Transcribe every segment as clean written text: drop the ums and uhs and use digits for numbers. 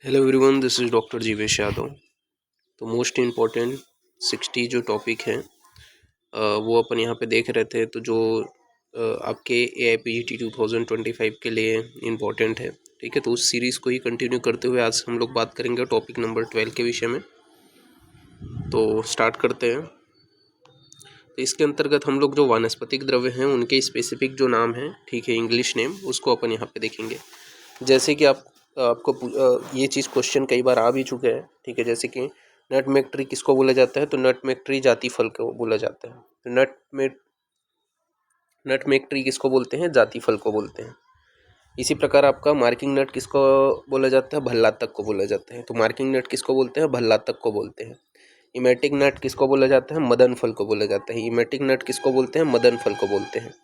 Hello everyone, this is doctor Jeevesh Yadav. तो most important 60 जो topic हैं वो अपन यहाँ पे देख रहे थे। तो जो आपके AIPGT 2025 के लिए इम्पॉर्टेंट है, ठीक है। तो उस सीरीज़ को ही कंटिन्यू करते हुए आज हम लोग बात करेंगे टॉपिक नंबर 12 के विषय में। तो स्टार्ट करते हैं। तो इसके अंतर्गत हम लोग जो वानस्पतिक द्रव्य हैं उनके स्पेसिफिक जो नाम हैं, ठीक है, इंग्लिश नेम, उसको अपन यहाँ पे देखेंगे। जैसे कि आपको ये चीज़ क्वेश्चन कई बार आ भी चुके हैं, ठीक है। जैसे कि नटमेग ट्री किसको बोला जाता है, तो नटमेग ट्री जाति फल को बोला जाता है। तो नटमेग ट्री किसको बोलते हैं, जाति फल को बोलते हैं। इसी प्रकार आपका मार्किंग नट किसको बोला जाता है, भल्लातक को बोला जाता है। तो मार्किंग नट किसको बोलते हैं, भल्लातक को बोलते हैं। इमेटिक नट किसको बोला जाता है, मदन फल को बोला जाता है। इमेटिक नट किसको बोलते हैं, मदन फल को बोलते हैं।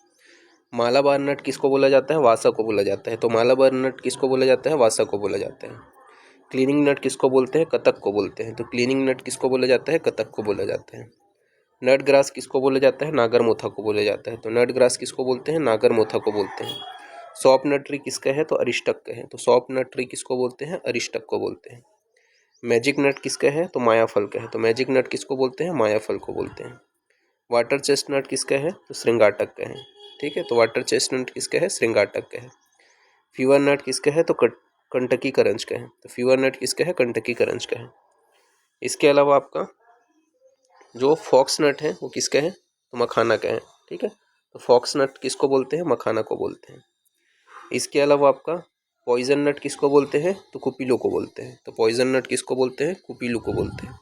मालाबार नट किसको बोला जाता है, वासा को बोला जाता है। तो मालाबार नट किसको बोला जाता है, वासा को बोला जाता है। क्लीनिंग नट किसको बोलते हैं, कतक को बोलते हैं। तो क्लीनिंग नट किसको बोला जाता है, कतक को बोला जाता है। नट ग्रास किसको बोला जाता है, नागर मोथा को बोला जाता है। तो नट ग्रास किसको बोलते हैं, नागर मोथा को बोलते हैं। सौंप नट ट्री किसका है, तो अरिष्टक का है। तो सौंप नट ट्री किसको बोलते हैं, अरिष्टक को बोलते हैं। मैजिक नट किसका है, तो माया फल का है। तो मैजिक नट किसको बोलते हैं, माया फल को बोलते हैं। वाटर चेस्टनट किसका है, तो श्रृंगाटक का है, ठीक है। तो वाटर चेस्टनट किसका है, श्रृंगाटक का है। फीवर नट किसका है, तो कंटकी करंज का है। तो फीवर नट किसका है, कंटकी करंज का है। इसके अलावा आपका जो फॉक्स नट है वो किसका है, तो मखाना का है, ठीक है। तो फॉक्स नट किसको बोलते हैं, मखाना को बोलते हैं। इसके अलावा आपका पॉइजन नट किसको बोलते हैं, तो कुपीलो को बोलते हैं। तो पॉइजन नट किसको बोलते हैं, कुपीलो को बोलते हैं।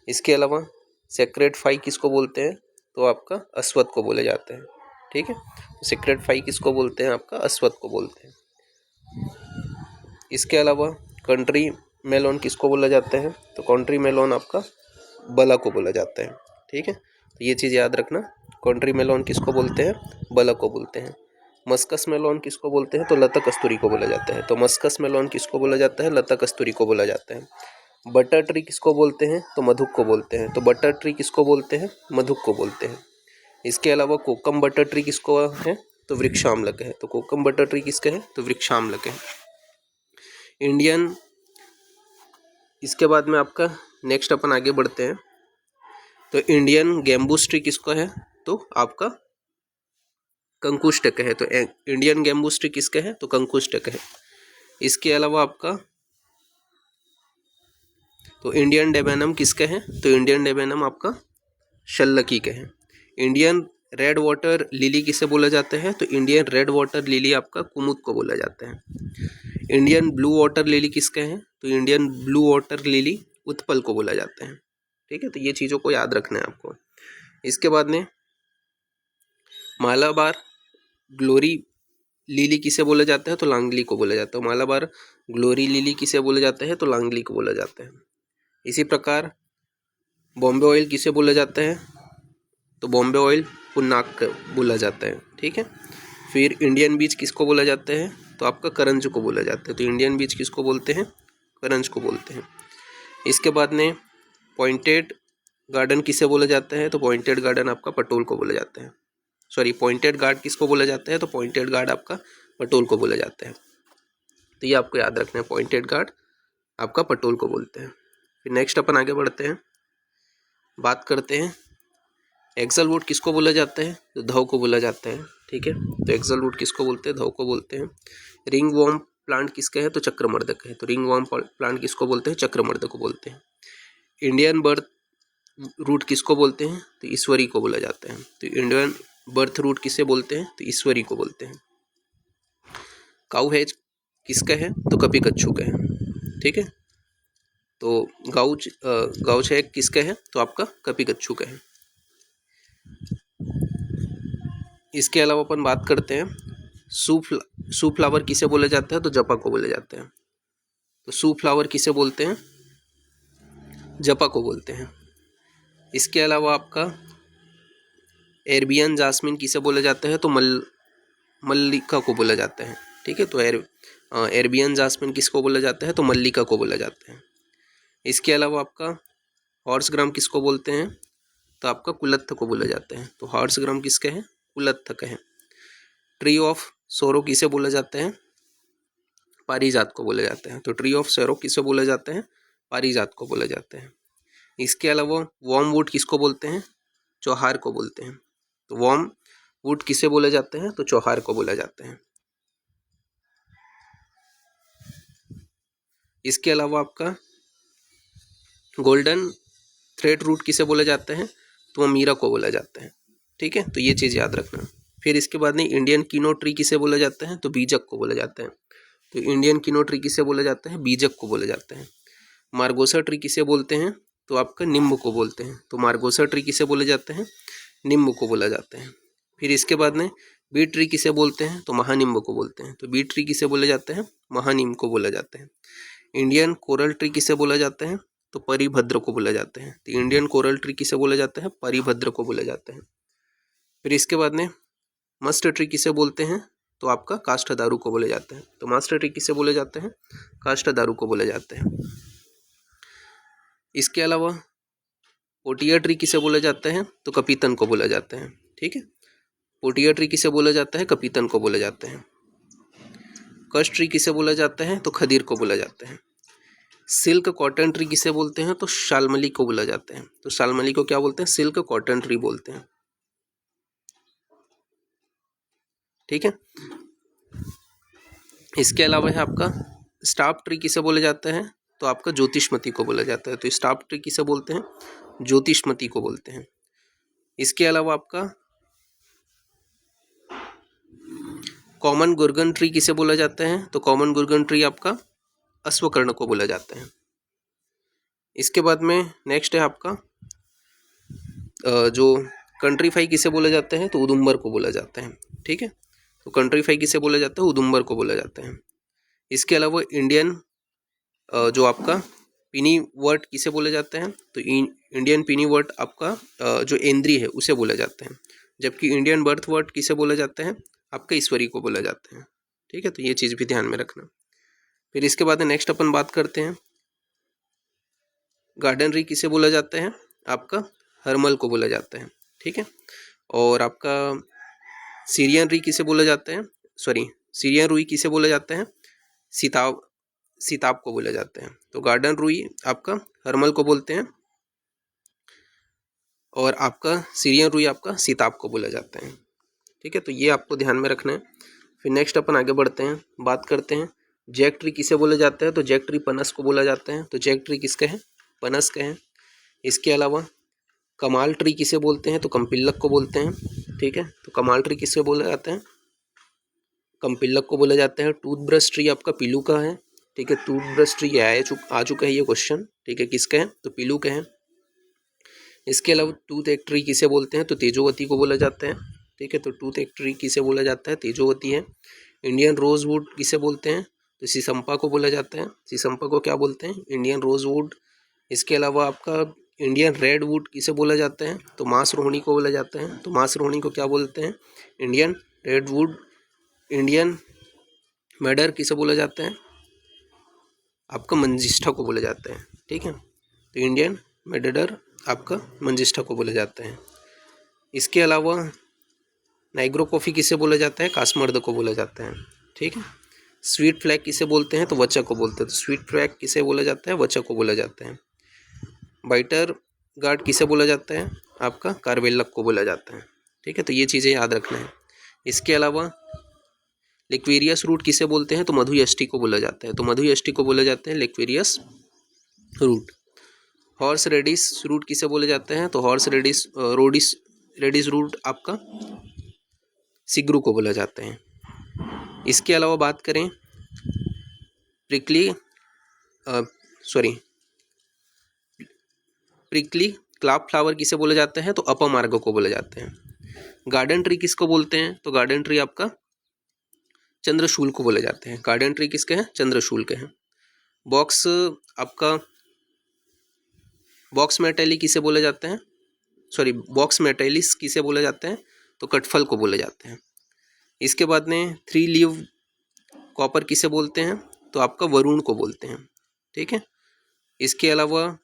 इसके अलावा सेक्रेट फाई किसको बोलते हैं, तो आपका अश्वत्थ को बोले जाते हैं, ठीक है। तो सेक्रेट फाई किसको बोलते हैं, आपका अश्वत्थ को बोलते हैं। इसके अलावा कंट्री मेलोन किसको बोला जाता है, तो कंट्री मेलोन आपका बला को बोला जाता है, ठीक है। तो ये चीज़ याद रखना, कंट्री मेलोन किसको बोलते हैं, बला को बोलते हैं। मस्कस मेलोन किसको बोलते हैं, तो लता कस्तूरी को बोला जाता है। तो मस्कस मेलोन किसको बोला जाता है, लता कस्तूरी को बोला जाता है। बटर ट्री किसको बोलते हैं, तो मधुक को बोलते हैं। तो बटर ट्री किसको बोलते हैं, मधुक को बोलते हैं। इसके अलावा कोकम बटर ट्री किसको है, तो वृक्षाम्लक है। तो कोकम बटर ट्री किसका है, तो वृक्षाम्लक है। इंडियन, इसके बाद में आपका नेक्स्ट अपन आगे बढ़ते हैं। तो इंडियन गैम्बूस ट्री किसका है, तो आपका कंकुष्टक है। तो इंडियन गैम्बूस ट्री किसका है, तो कंकुष्टक है। इसके अलावा आपका तो इंडियन डेबेनम किसका है, तो इंडियन डेबेनम आपका शल्लकी का है। इंडियन रेड वाटर लिली किसे बोला जाता है, तो इंडियन रेड वाटर लिली आपका कुमुद को बोला जाता है। इंडियन ब्लू वाटर लिली किसका है, तो Indian blue water lily Utpal को बोला जाता है, ठीक है। तो ये चीज़ों को याद रखना है आपको। इसके बाद में मालाबार ग्लोरी लिली किसे बोला जाता है, तो लांगली को बोला जाता है। मालाबार ग्लोरी लिली किसे बोला जाता है, तो लांगली को बोला जाता है। इसी प्रकार बॉम्बे ऑयल किसे बोला जाता है, तो बॉम्बे ऑयल पुन्नाक बोला जाता है, ठीक है। फिर इंडियन बीच किसको बोला जाता है, तो आपका करंज को बोला जाता है। तो इंडियन बीच किसको बोलते हैं, करंज को बोलते हैं। इसके बाद में पॉइंटेड गार्डन किसे बोला जाता है, तो पॉइंटेड गार्डन आपका पटोल को बोला जाता है। सॉरी, पॉइंटेड गार्ड किसको बोला जाता है, तो पॉइंटेड गार्ड आपका पटोल को बोला जाता है। तो ये आपको याद रखना है, पॉइंटेड गार्ड आपका पटोल को बोलते हैं। फिर नेक्स्ट अपन आगे बढ़ते हैं, बात करते हैं एक्सल वुड किसको बोला जाता है, तो धव को बोला जाता है, ठीक है। तो एक्सल वुड किसको बोलते हैं, धव को बोलते हैं। रिंग वॉर्म प्लांट किसका है, तो चक्रमर्दक है। तो रिंग वॉर्म प्लांट किसको बोलते हैं, चक्रमर्दक को बोलते हैं। इंडियन बर्थ रूट किसको बोलते हैं, तो ईश्वरी को बोला जाता है। तो इंडियन बर्थ रूट किसे बोलते हैं, तो ईश्वरी को बोलते हैं। काऊ हैज किसका है, तो कपी कच्छू का है, ठीक है। तो गाउच है किसका है, तो आपका कपी कच्छू का है। इसके अलावा अपन बात करते हैं सू फ्लावर किसे बोला जाता है, तो जपा को बोला जाता है। तो सू फ्लावर किसे बोलते हैं, जपा को बोलते हैं। इसके अलावा आपका एरबियन जास्मिन किसे बोला जाता है, तो मल्लिका को बोला जाता है, ठीक है। तो एरबियन जास्मिन किसको बोला जाता है, तो मल्लिका को बोला जाता है। इसके अलावा आपका हॉर्स ग्राम किसको बोलते हैं, तो आपका कुलत्थ को बोला जाता है। तो हॉर्स ग्राम किसका है, कुलत्थ का है। ट्री ऑफ सोरो किसे बोला जाता है, पारिजात को बोले जाते हैं। तो ट्री ऑफ सैरो किसे बोले जाते हैं? पारिजात को बोले जाते हैं। इसके अलावा वॉर्म वुड किसको बोलते हैं? चौहार को बोलते हैं। तो वॉर्म वुड किसे बोले जाते हैं? तो चौहार को बोले जाते हैं। इसके अलावा आपका गोल्डन थ्रेड रूट किसे बोले जाते हैं? तो अमीरा को बोला जाता है। ठीक है, तो ये चीज़ याद रखना। फिर इसके बाद में इंडियन किनो ट्री किसे बोला जाता है? तो बीजक को बोला जाता है। तो इंडियन किनो ट्री किसे बोला जाता है? बीजक को बोले जाते हैं। मार्गोसा ट्री किसे बोलते हैं? तो आपका नींबू को बोलते हैं। तो मार्गोसा ट्री किसे बोले जाते हैं? नींबू को बोला जाता है। फिर इसके बाद में बीट ट्री किसे बोलते हैं? तो महानींबू को बोलते हैं। तो बीट ट्री किसे बोले जाते हैं? महानीम को बोला जाता है। इंडियन कोरल ट्री किसे बोला जाता है? तो परिभद्र को बोला जाता है। तो इंडियन कोरल ट्री किसे बोला जाता है? परिभद्र को बोला जाता है। फिर इसके बाद में मस्ट ट्री किसे बोलते हैं? तो आपका काष्ठदारू को बोले जाते हैं। तो मस्ट ट्री किसे बोले जाते हैं? काष्ठदारू को बोले जाते हैं। इसके अलावा पोटिया ट्री किसे बोला जाता है? तो कपीतन को बोला जाता है। ठीक है, पोटिया ट्री किसे बोला जाता है? कपीतन को बोला जाता है। कश ट्री किसे बोला जाता है? तो खदीर को बोला जाता है। सिल्क कॉटन ट्री किसे बोलते हैं? तो शालमली को बोला जाता है। तो शालमली को क्या बोलते हैं? सिल्क कॉटन ट्री बोलते हैं। ठीक है, इसके अलावा है आपका स्टाफ ट्री किसे बोला जाता है? तो आपका ज्योतिषमती को बोला जाता है। तो स्टाफ ट्री किसे बोलते हैं? ज्योतिषमती को बोलते हैं। इसके अलावा आपका कॉमन गुर्गन ट्री किसे बोला जाता है? तो कॉमन गुर्गन ट्री आपका अश्वकर्ण को बोला जाता है। इसके बाद में नेक्स्ट है आपका जो कंट्रीफाई किसे बोला जाता है? तो उदुम्बर को बोला जाता है। ठीक है, तो कंट्रीफाई किसे बोला जाता है? उदुम्बर को बोला जाता है। इसके अलावा इंडियन जो आपका पिनी वर्ट किसे बोले जाते हैं? तो इंडियन पिनी वर्ट आपका जो एंद्री है उसे बोला जाता है। जबकि इंडियन बर्थ वर्ट किसे बोला जाता है? आपका ईश्वरी को बोला जाता है। ठीक है, तो ये चीज़ भी ध्यान में रखना। फिर इसके बाद नेक्स्ट अपन बात करते हैं गार्डनरी किसे बोला जाता है? आपका हरमल को बोला जाता है। ठीक है, और आपका सीरियन री किसे बोला जाता है? सीरियन रुई किसे बोला जाता है? सीताब को बोला जाता है। तो गार्डन रुई आपका हरमल को बोलते हैं और आपका सीरियन रुई आपका सीताब को बोला जाता है। ठीक है, तो ये आपको ध्यान में रखना है। फिर नेक्स्ट अपन आगे बढ़ते हैं, बात करते हैं जैक ट्री किसे बोला जाता है? तो जैक ट्री पनस को बोला जाता है। तो जैक ट्री किसके हैं? पनस के हैं। इसके अलावा कमाल ट्री किसे बोलते हैं? तो कम्पिल्लक को बोलते हैं। ठीक है, तो कमाल ट्री किससे बोला जाता है? कम्पिल्लक को बोला जाता है। टूथब्रश ट्री आपका पीलू का है। ठीक है, टूथब्रश ट्री आ चुका है ये क्वेश्चन। ठीक है, किसके हैं? तो पीलू के हैं। इसके अलावा टूथ एक ट्री किसे बोलते हैं? तो तेजोवती को बोला जाता है। ठीक है, तो टूथ एक ट्री किसे बोला जाता है? तेजोवती है। इंडियन रोज वुड किसे बोलते हैं? तो सीसम्पा को बोला जाता है। सीसम्पा को क्या बोलते हैं? Indian rosewood. इसके अलावा आपका इंडियन रेड वुड किसे बोला जाता है? तो मांस रोहिणी को बोला जाता है। तो मांस रोहिणी को क्या बोलते हैं? Indian red wood. इंडियन मेडर किसे बोला जाता है? आपका मंजिष्ठा को बोला जाता है। ठीक है, तो इंडियन मेडर आपका मंजिष्ठा को बोला जाता है। इसके अलावा नाइग्रो कॉफ़ी किसे बोला जाता है? कासमर्द को बोला जाता है। ठीक है, स्वीट फ्लैग किसे बोलते हैं? तो वचा को बोलते हैं। तो स्वीट फ्लैग किसे बोला जाता है? वचा को बोला जाता है। बाइटर गार्ड किसे बोला जाता है? आपका कार्वेलक को बोला जाता है। ठीक है, तो ये चीज़ें याद रखना है। इसके अलावा लिक्वेरियस रूट किसे बोलते हैं? तो मधुयष्टि को बोला जाता है। तो मधुयष्टि को बोला जाता है लिक्वेरियस रूट। हॉर्स रेडिस रूट किसे बोले जाते हैं? तो हॉर्स रेडिस रूट आपका सिग्रू को बोला जाता है। इसके अलावा बात करें प्रिकली क्लाब फ्लावर किसे बोला जाता है? तो अपमार्ग को बोला जाता है। गार्डन ट्री किसको बोलते हैं? तो गार्डन ट्री आपका चंद्रशूल को बोले जाते हैं। गार्डन ट्री किसके हैं? चंद्रशूल के हैं। बॉक्स मेटेली किसे बोले जाते हैं? बॉक्स मेटेलिस किसे बोले जाते हैं? तो कटफल को बोले जाते हैं। इसके बाद में 3 लीव कॉपर किसे बोलते हैं? तो आपका वरुण को बोलते हैं। ठीक है, इसके अलावा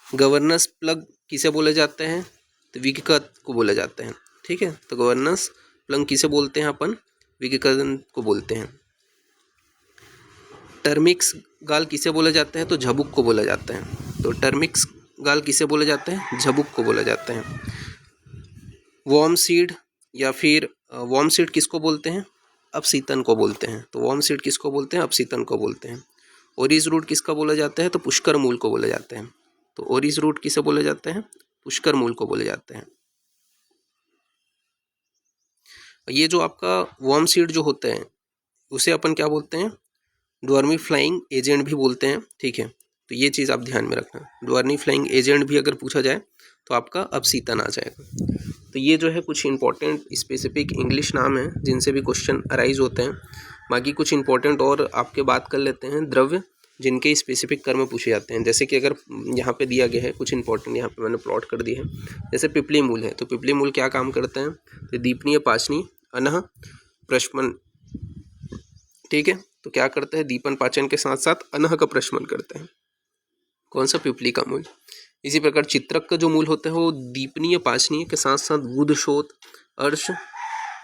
गवर्नस प्लग किसे बोले जाते हैं? तो विकिकत को बोला जाता है। ठीक है, तो गवर्नस प्लग किसे बोलते हैं अपन? विकिकत को बोलते हैं। टर्मिक्स गाल किसे बोला जाता है? तो झबुक को बोला जाता है। तो टर्मिक्स गाल किसे बोला जाता है? झबुक को बोला जाता है। वॉर्म सीड या फिर वॉर्म सीड किसको बोलते हैं? अपसीतन को बोलते हैं। तो वॉर्म सीड किसको बोलते हैं? अपसीतन को बोलते हैं। ओरिज रूट किसका बोला जाता है? तो पुष्कर मूल को बोला जाता है। तो ओरिज रूट किसे बोला जाता है? पुष्कर मूल को बोला जाता है। ये जो आपका वॉर्म सीड जो होता है उसे अपन क्या बोलते हैं? डॉर्मी फ्लाइंग एजेंट भी बोलते हैं। ठीक है, तो ये चीज़ आप ध्यान में रखना। डॉर्मी फ्लाइंग एजेंट भी अगर पूछा जाए तो आपका अपसीतन आ जाएगा। तो ये जो है कुछ इंपॉर्टेंट स्पेसिफिक इंग्लिश नाम है जिनसे भी क्वेश्चन अराइज होते हैं। बाकी कुछ इंपॉर्टेंट और आपके बात कर लेते हैं द्रव्य जिनके स्पेसिफिक कर्म पूछे जाते हैं। जैसे कि अगर यहाँ पे दिया गया है कुछ इंपॉर्टेंट, यहाँ पे मैंने प्लॉट कर दिया है। जैसे पिपली मूल है, तो पिपली मूल क्या काम करते हैं? तो दीपनीय, पाचनीय, अनह, प्रशमन। ठीक है, तो क्या करते हैं? दीपन पाचन के साथ साथ अनह का प्रशमन करते हैं। कौन सा? पिपली का मूल। इसी प्रकार चित्रक का जो मूल होता है वो दीपनीय, पाचनीय के साथ साथ गुद, शोथ, अर्श,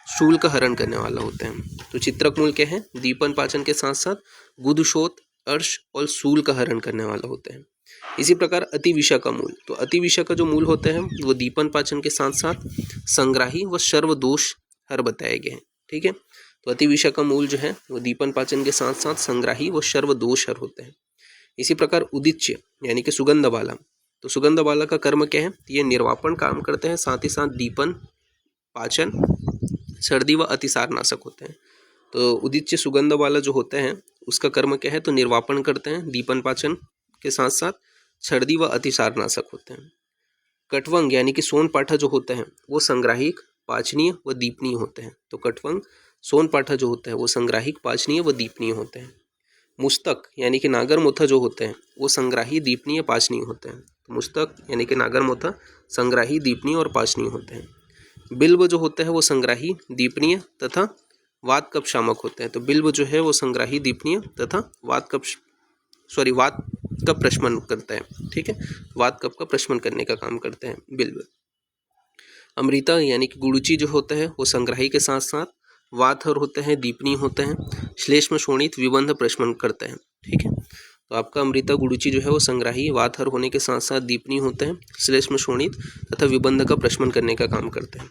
शूल का हरण करने वाला होता है। तो चित्रक मूल क्या है? दीपन पाचन के साथ साथ गुद, शोथ, अर्श और शूल का हरण करने वाला होता है। इसी प्रकार अतिविषा का मूल, तो अतिविषा का जो मूल होता है वो दीपन पाचन के साथ साथ संग्राही व सर्वदोष हर बताए गए हैं। ठीक है, तो अतिविषा का मूल जो है वो दीपन पाचन के साथ साथ संग्राही व सर्वदोष हर होते हैं। इसी प्रकार उदिच्य यानी कि सुगंध वाला, तो सुगंध वाला का कर्म क्या है? ये निर्वापन काम करते हैं, साथ ही साथ दीपन, पाचन, सर्दी व अतिसार नाशक होते हैं। तो उदिच्य सुगंध वाला जो होता है उसका कर्म क्या है? तो निर्वापन करते हैं, दीपन पाचन के साथ साथ सर्दी व अतिसार नाशक होते हैं। कटवंग यानी कि सोन पाठा जो होता है वो संग्राहिक, पाचनीय व दीपनीय होते हैं। तो कटवंग सोन पाठा जो होता है वो संग्राहिक, पाचनीय व दीपनीय होते हैं। मुस्तक यानी कि नागर मोथा जो होते हैं वो संग्राही, दीपनीय, पाचनीय होते हैं। तो मुस्तक यानी कि नागर मोथा संग्राही, दीपनीय और पाचनीय होते हैं। बिल्व जो होता है वो संग्राही, दीपनीय तथा वात कप शामक होते हैं। तो बिल्व जो है वो संग्राही, दीपनीय तथा वात कप प्रशमन करता है। ठीक है, वात कप का प्रशमन करने का काम करते हैं बिल्व। अमृता यानी कि गुड़ुची जो होता है वो संग्राही के साथ साथ वातहर होते हैं, दीपनीय होते हैं, श्लेष्म शोणित, विबंध प्रशमन करते हैं। ठीक है, तो आपका अमृता गुड़ुची जो है वो संग्राही, वातहर होने के साथ साथ दीपनीय होते हैं, श्लेष्म शोणित तथा विबंध का प्रशमन करने का काम करते हैं।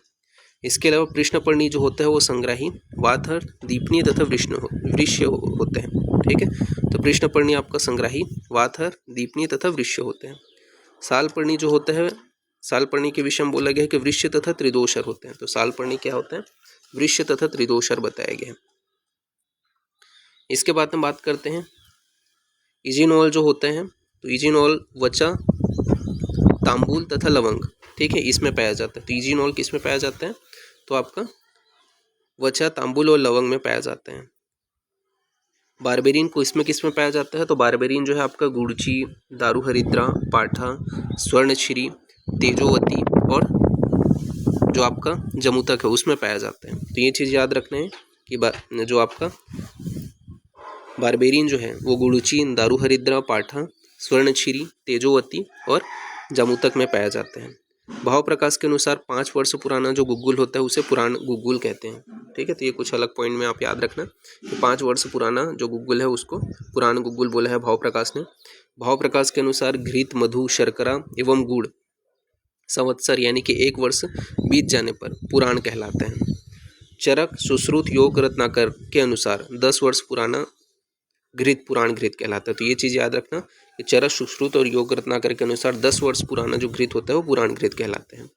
इसके अलावा कृष्णपर्णी जो होता है वो संग्राही, वातहर, दीपनीय तथा वृष्य होते हैं। ठीक है, तो कृष्णपर्णी आपका संग्राही, वातहर, दीपनीय तथा वृष्य होते हैं। सालपर्णी जो होता है, सालपर्णी के विषय में बोला गया है कि वृष्य तथा त्रिदोषर होते हैं। तो सालपर्णी क्या होता है? वृष्य तथा त्रिदोषर बताया गया है। इसके बाद हम बात करते हैं इजिनॉल जो होते हैं। तो इजिनॉल वचा, तांबुल तथा लवंग, ठीक है, इसमें पाया जाता है। तो इजिनॉल किस में पाया जाता है? तो आपका वचा, तांबुल और लवंग में पाया जाता है। बारबेरिन को इसमें किस में पाया जाता है? तो बारबेरिन जो है आपका गुड़ची, दारू हरिद्रा, पाठा, स्वर्णछिरी, तेजोवती और जो आपका जमुतक है उसमें पाया जाता है। तो ये चीज़ याद रखना है कि जो आपका बारबेरिन जो है वो गुड़ची, दारू हरिद्रा, पाठा, स्वर्णछिरी, तेजोवती और जमुतक में पाया जाता है। भाव प्रकाश के अनुसार 5 वर्ष पुराना जो गुग्गुल होता है उसे पुराण गुग्गुल कहते हैं। ठीक है, तो ये कुछ अलग पॉइंट में आप याद रखना कि 5 वर्ष पुराना जो गुग्गुल है उसको पुराण गुग्गुल बोला है भाव प्रकाश ने। भाव प्रकाश के अनुसार घृत, मधु, शर्करा एवं गुड़ संवत्सर यानी कि 1 वर्ष बीत जाने पर पुराण कहलाता है। चरक, सुश्रुत, योग रत्नाकर के अनुसार 10 वर्ष पुराना घृत पुराण घृत कहलाता है। तो ये चीज़ याद रखना कि चरक, सुश्रुत और योग रत्नाकर के अनुसार 10 वर्ष पुराना जो घृत होता है वो पुराण घृत कहलाते हैं।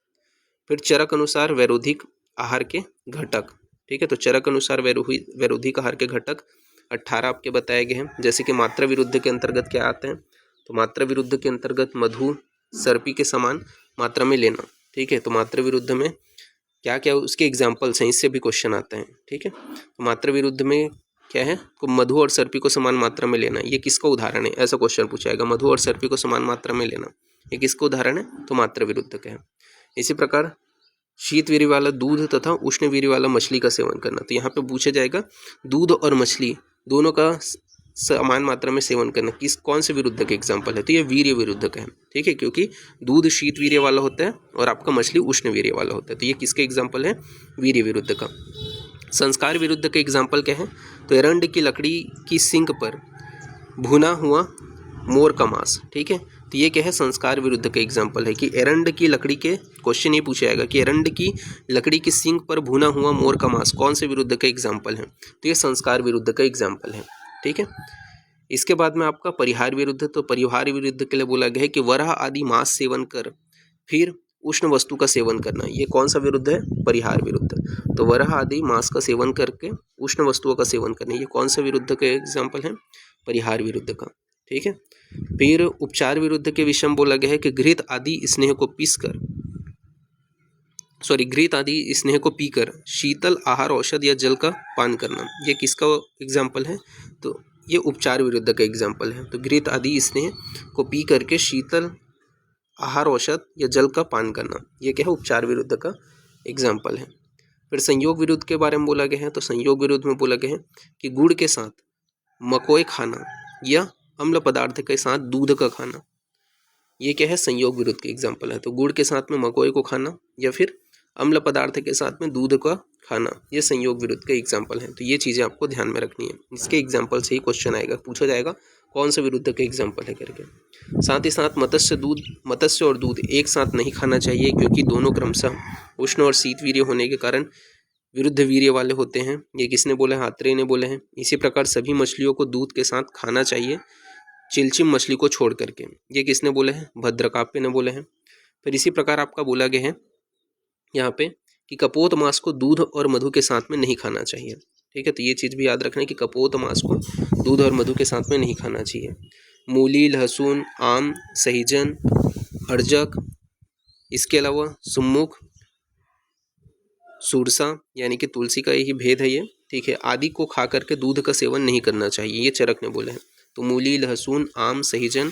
फिर चरक अनुसार वैरोधिक आहार के घटक, ठीक है, तो चरक अनुसार वैरोधिक आहार के घटक 18 आपके बताए गए हैं। जैसे कि मात्रा विरुद्ध के अंतर्गत क्या आते हैं? तो मात्रा विरुद्ध के अंतर्गत मधु सर्पी के समान मात्रा में लेना। ठीक है, तो मात्रा विरुद्ध में क्या क्या उसके एग्जाम्पल्स हैं, इससे भी क्वेश्चन आते हैं। ठीक है, तो मात्रा विरुद्ध में क्या है? तो मधु और सर्पी को समान मात्रा में लेना, ये किसका उदाहरण है? ऐसा क्वेश्चन पूछाएगा। मधु और सर्पी को समान मात्रा में लेना, ये किसका उदाहरण है? तो मात्रा विरुद्ध का है। इसी प्रकार शीत वीर्य वाला दूध तथा उष्ण वीर्य वाला मछली का सेवन करना, तो यहाँ पे पूछा जाएगा दूध और मछली दोनों का समान मात्रा में सेवन करना कौन से विरुद्ध का एग्जाम्पल है? तो ये वीर्य विरुद्ध का है। ठीक है, क्योंकि दूध शीत वीर्य वाला होता है और आपका मछली उष्ण वीर्य वाला होता है। तो ये किसके एग्जाम्पल है? वीर्य विरुद्ध का। संस्कार विरुद्ध का एग्जाम्पल क्या है? तो एरंड की लकड़ी की सिंक पर भुना हुआ मोर का मांस, ठीक है। तो ये क्या है, संस्कार विरुद्ध का एग्जाम्पल है कि एरंड की लकड़ी के, क्वेश्चन ये पूछा जाएगा कि एरंड की लकड़ी की सींग पर भुना हुआ मोर का मांस कौन से विरुद्ध का एग्जाम्पल है, तो ये संस्कार विरुद्ध का एग्जाम्पल है, ठीक है। इसके बाद में आपका परिहार विरुद्ध, तो परिहार विरुद्ध के लिए बोला गया है कि वराह आदि मांस सेवन कर फिर उष्ण वस्तु का सेवन करना, ये कौन सा विरुद्ध है, परिहार विरुद्ध। तो वराह आदि मांस का सेवन करके उष्ण वस्तुओं का सेवन करना, ये कौन सा विरुद्ध का एग्जाम्पल है, परिहार विरुद्ध का, ठीक है। फिर उपचार विरुद्ध के विषय में बोला गया है कि घृत आदि स्नेह को पीकर शीतल आहार औषध या जल का पान करना, ये किसका एग्जाम्पल है, तो ये उपचार विरुद्ध का एग्जाम्पल है। तो घृत आदि स्नेह को पी करके शीतल आहार औषध या जल का पान करना, ये क्या है, उपचार विरुद्ध का एग्जाम्पल है। फिर संयोग विरुद्ध के बारे में बोला गया है, तो संयोग विरुद्ध में बोला गया है कि गुड़ के साथ मकोई खाना या अम्ल पदार्थ के साथ दूध का खाना, ये क्या है, संयोग विरुद्ध के एग्जाम्पल है। तो गुड़ के साथ में मकोई को खाना या फिर अम्ल पदार्थ के साथ में दूध का खाना, ये संयोग विरुद्ध के एग्जाम्पल है। तो ये चीज़ें आपको ध्यान में रखनी है, इसके एग्जाम्पल से ही क्वेश्चन आएगा, पूछा जाएगा कौन सा विरुद्ध के एग्जाम्पल है करके। साथ ही साथ मत्स्य और दूध एक साथ नहीं खाना चाहिए, क्योंकि दोनों क्रमशः उष्ण और शीत वीर्य होने के कारण विरुद्ध वीर्य वाले होते हैं। ये किसने बोले हैं, आत्रेय ने बोले हैं। इसी प्रकार सभी मछलियों को दूध के साथ खाना चाहिए, चिलचिम मछली को छोड़ करके, ये किसने बोले हैं, भद्रकाव्य ने बोले हैं। फिर इसी प्रकार आपका बोला गया है यहाँ पे कि कपोत मांस को दूध और मधु के साथ में नहीं खाना चाहिए, ठीक है। तो ये चीज़ भी याद रखना है कि कपोत मांस को दूध और मधु के साथ में नहीं खाना चाहिए। मूली, लहसुन, आम, सहीजन, अर्जक, इसके अलावा सुमुख, सुरसा यानी कि तुलसी का यही भेद है ये, ठीक है, आदि को खा करके दूध का सेवन नहीं करना चाहिए, ये चरक ने बोले हैं। तो मूली, लहसुन, आम, सहीजन,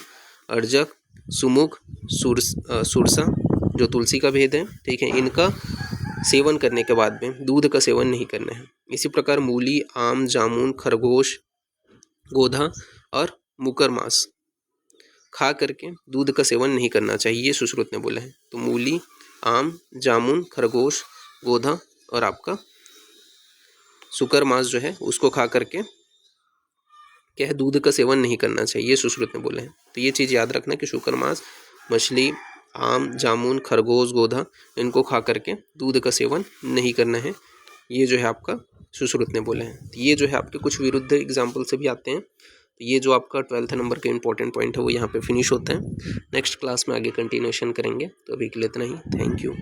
अर्जक, सुमुख, सुरसा जो तुलसी का भेद है, ठीक है, इनका सेवन करने के बाद में दूध का सेवन नहीं करना है। इसी प्रकार मूली, आम, जामुन, खरगोश, गोधा और मुकर मांस खा करके दूध का सेवन नहीं करना चाहिए, ये सुश्रुत ने बोला है। तो मूली, आम, जामुन, खरगोश, गोधा और आपका सुकर मांस जो है उसको खा करके क्या है, दूध का सेवन नहीं करना चाहिए, ये सुश्रुत ने बोले हैं। तो ये चीज़ याद रखना कि शुकर मांस, मछली, आम, जामुन, खरगोश, गोधा, इनको खा करके दूध का सेवन नहीं करना है, ये जो है आपका सुश्रुत ने बोले हैं। तो ये जो है आपके कुछ विरुद्ध एग्जाम्पल से भी आते हैं। तो ये जो आपका 12th नंबर के इंपॉर्टेंट पॉइंट है वो यहाँ पे फिनिश होता है। नेक्स्ट क्लास में आगे कंटिन्यूशन करेंगे, तो अभी के लिए इतना ही। Thank you.